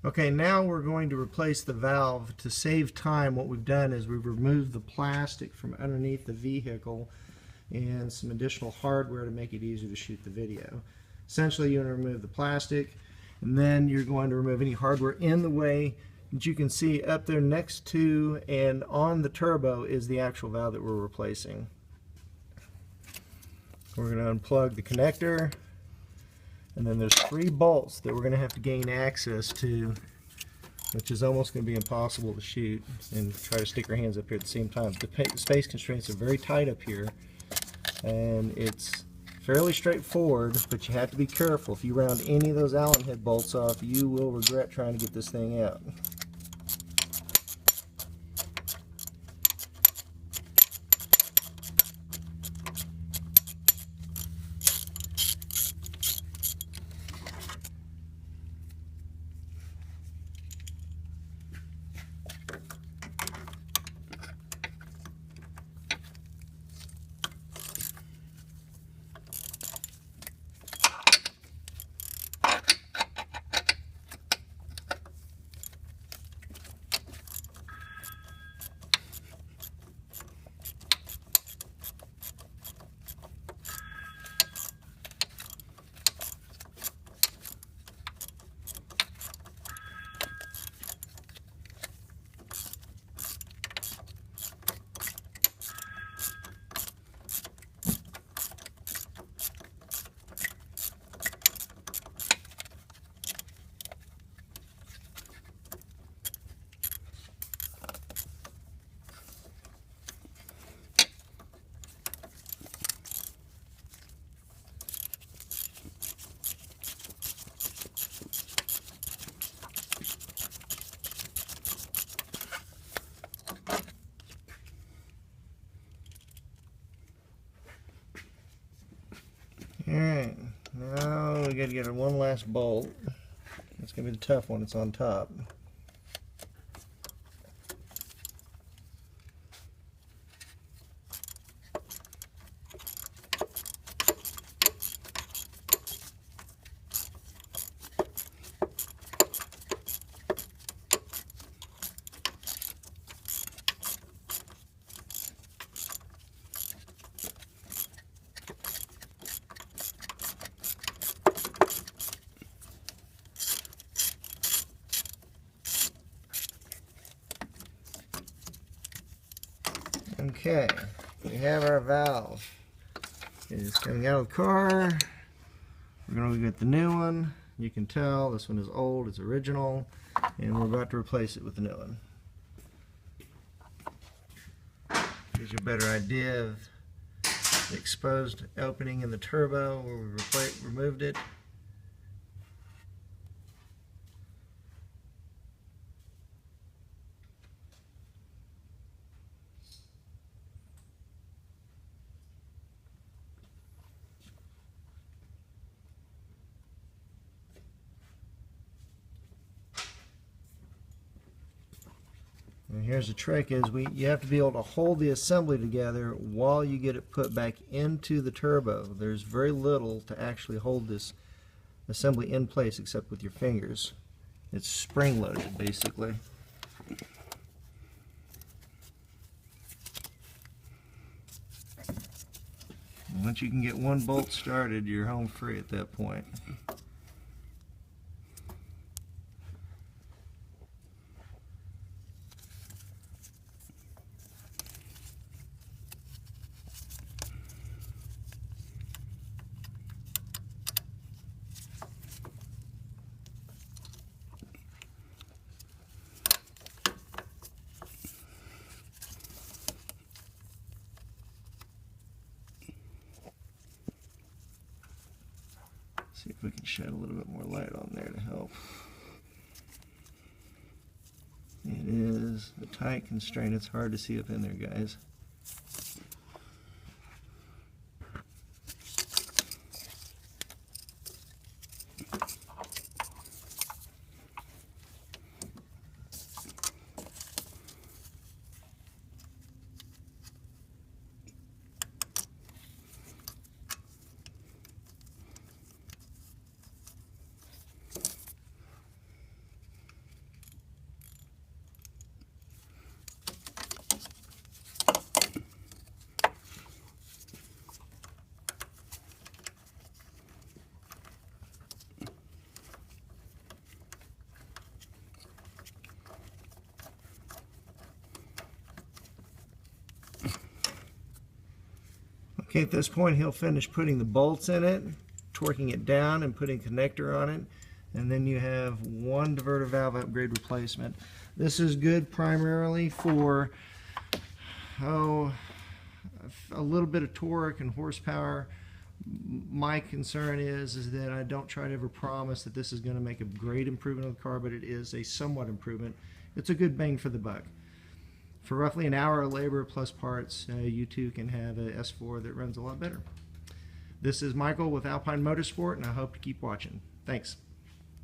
Okay, now we're going to replace the valve. To save time, what we've done is we've removed the plastic from underneath the vehicle and some additional hardware to make it easier to shoot the video. Essentially, you're going to remove the plastic, and then you're going to remove any hardware in the way. That you can see up there next to and on the turbo is the actual valve that we're replacing. We're going to unplug the connector, and then there's 3 bolts that we're going to have to gain access to, which is almost going to be impossible to shoot and try to stick our hands up here at the same time. The space constraints are very tight up here, and it's fairly straightforward, but you have to be careful. If you round any of those Allen head bolts off, you will regret trying to get this thing out. Alright, now we got to get one last bolt. It's going to be the tough one, it's on top. Okay, we have our valve. It is coming out of the car. We're going to get the new one. You can tell this one is old, it's original, and we're about to replace it with the new one. Gives you a better idea of the exposed opening in the turbo where we removed it. And here's the trick is you have to be able to hold the assembly together while you get it put back into the turbo. There's very little to actually hold this assembly in place except with your fingers. It's spring loaded basically. And once you can get one bolt started, you're home free at that point. See if we can shed a little bit more light on there to help. It is a tight constraint. It's hard to see up in there, guys. Okay, at this point he'll finish putting the bolts in it, torquing it down and putting a connector on it, and then you have one diverter valve upgrade replacement. This is good primarily for a little bit of torque and horsepower. My concern is that I don't try to ever promise that this is going to make a great improvement on the car, but it is a somewhat improvement. It's a good bang for the buck. For roughly an hour of labor plus parts, you too can have a S4 that runs a lot better. This is Michael with Alpine Motorsport, and I hope you keep watching. Thanks.